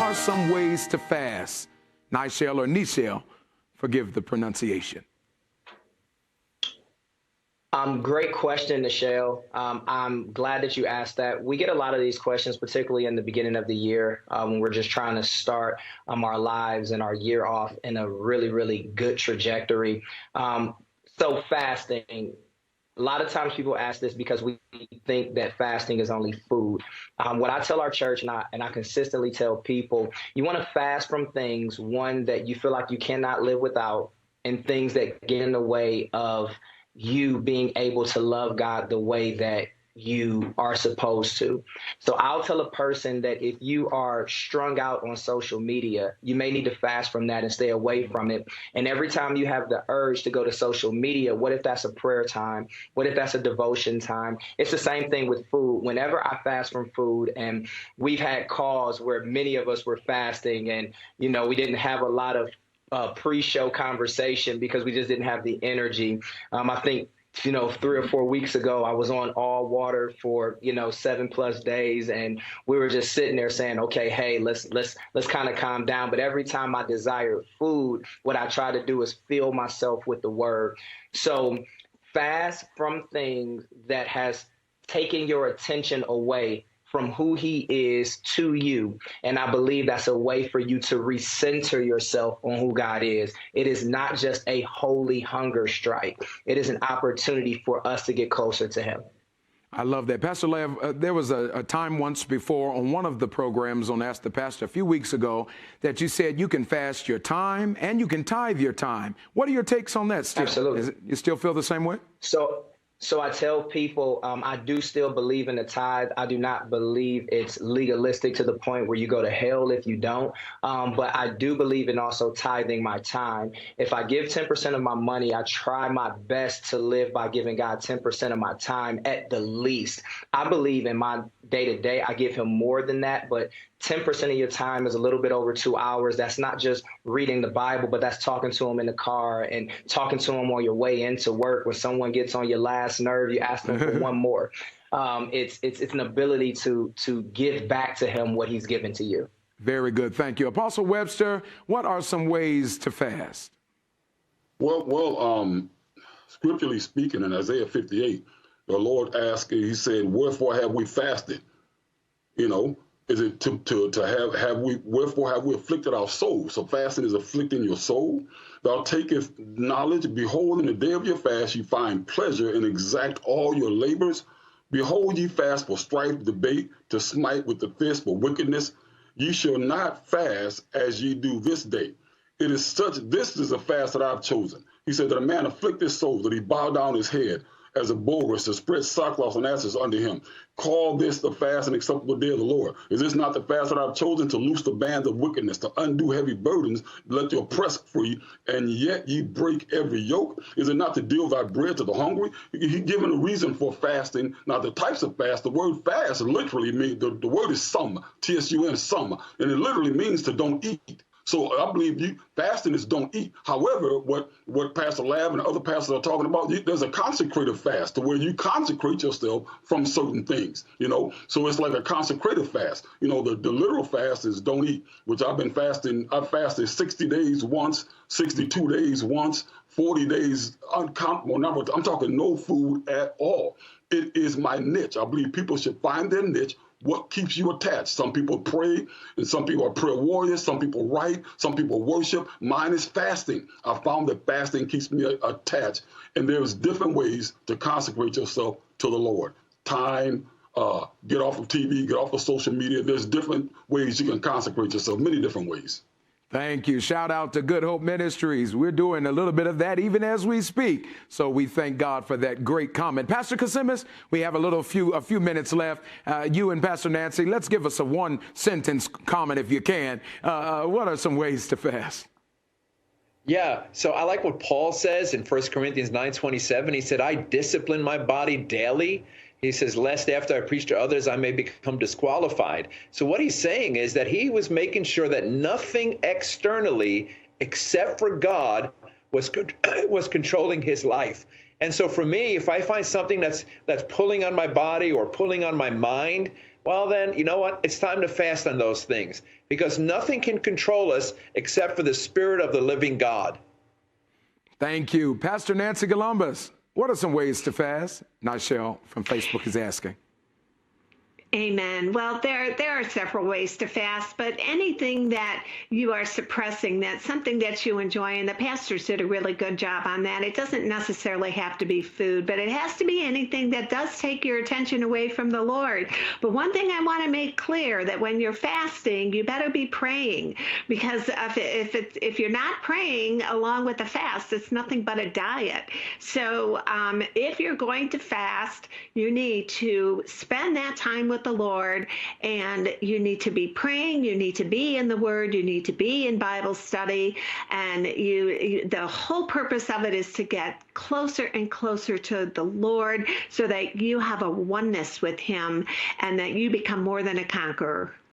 are some ways to fast? Nichelle or Nichelle, forgive the pronunciation. Great question, Nichelle. I'm glad that you asked that. We get a lot of these questions, particularly in the beginning of the year, when we're just trying to start our lives and our year off in a really, really good trajectory. So fasting, a lot of times people ask this because we think that fasting is only food. What I tell our church, and I consistently tell people, you want to fast from things, one, that you feel like you cannot live without, and things that get in the way of you being able to love God the way that you are supposed to. So I'll tell a person that if you are strung out on social media, you may need to fast from that and stay away from it. And every time you have the urge to go to social media, what if that's a prayer time? What if that's a devotion time? It's the same thing with food. Whenever I fast from food, and we've had calls where many of us were fasting and, you know, we didn't have a lot of pre-show conversation because we just didn't have the energy. I think, 3 or 4 weeks ago, I was on all water for, 7+ days, and we were just sitting there saying, okay, hey, let's kind of calm down. But every time I desired food, what I try to do is fill myself with the word. So fast from things that has taken your attention away from who he is to you. And I believe that's a way for you to recenter yourself on who God is. It is not just a holy hunger strike. It is an opportunity for us to get closer to him. I love that. Pastor Lev, there was a time once before on one of the programs on Ask the Pastor a few weeks ago that you said you can fast your time and you can tithe your time. What are your takes on that still? Absolutely. You still feel the same way? So I tell people I do still believe in the tithe. I do not believe it's legalistic to the point where you go to hell if you don't. But I do believe in also tithing my time. If I give 10% of my money, I try my best to live by giving God 10% of my time at the least. I believe in my day-to-day, I give him more than that, but 10% of your time is a little bit over 2 hours. That's not just reading the Bible, but that's talking to him in the car and talking to him on your way into work. When someone gets on your last nerve, you ask them for one more. It's an ability to give back to him what he's given to you. Very good. Thank you. Apostle Webster, what are some ways to fast? Well, scripturally speaking, in Isaiah 58, the Lord asked, he said, wherefore have we fasted? Is it wherefore have we afflicted our soul? So fasting is afflicting your soul. Thou takest knowledge. Behold, in the day of your fast, you find pleasure and exact all your labors. Behold, ye fast for strife, debate, to smite with the fist for wickedness. Ye shall not fast as ye do this day. This is a fast that I've chosen. He said that a man afflict his soul, that he bow down his head as a bulrush, to spread sackcloth and ashes under him. Call this the fast and acceptable day of the Lord. Is this not the fast that I've chosen, to loose the bands of wickedness, to undo heavy burdens, let the oppressed free, and yet ye break every yoke? Is it not to deal thy bread to the hungry? He's given a reason for fasting. Now, the types of fast, the word fast literally means, the word is sum, T-S-U-M, sum, and it literally means to don't eat. So I believe fasting is don't eat. However, what Pastor Lab and other pastors are talking about, there's a consecrated fast to where you consecrate yourself from certain things, So it's like a consecrated fast. The literal fast is don't eat, which I've been fasting. I've fasted 60 days once, 62 days once, 40 days, uncountable number. I'm talking no food at all. It is my niche. I believe people should find their niche. What keeps you attached? Some people pray, and some people are prayer warriors. Some people write. Some people worship. Mine is fasting. I found that fasting keeps me attached. And there's different ways to consecrate yourself to the Lord. Time, get off of TV, get off of social media. There's different ways you can consecrate yourself, many different ways. Thank you. Shout out to Good Hope Ministries. We're doing a little bit of that even as we speak. So we thank God for that great comment. Pastor Kasimis, we have a few minutes left. You and Pastor Nancy, let's give us a one-sentence comment if you can. What are some ways to fast? Yeah, so I like what Paul says in 1 Corinthians 9:27. He said, I discipline my body daily. He says, lest after I preach to others, I may become disqualified. So what he's saying is that he was making sure that nothing externally except for God was controlling his life. And so for me, if I find something that's pulling on my body or pulling on my mind, well, then, you know what? It's time to fast on those things, because nothing can control us except for the Spirit of the living God. Thank you. Pastor Nancy Columbus, what are some ways to fast? Nichelle from Facebook is asking. Amen. Well, there are several ways to fast, but anything that you are suppressing, that's something that you enjoy, and the pastors did a really good job on that. It doesn't necessarily have to be food, but it has to be anything that does take your attention away from the Lord. But one thing I want to make clear, that when you're fasting, you better be praying, because if you're not praying along with the fast, it's nothing but a diet. So if you're going to fast, you need to spend that time with the Lord, and you need to be praying, you need to be in the Word, you need to be in Bible study, and the whole purpose of it is to get closer and closer to the Lord, so that you have a oneness with Him and that you become more than a conqueror.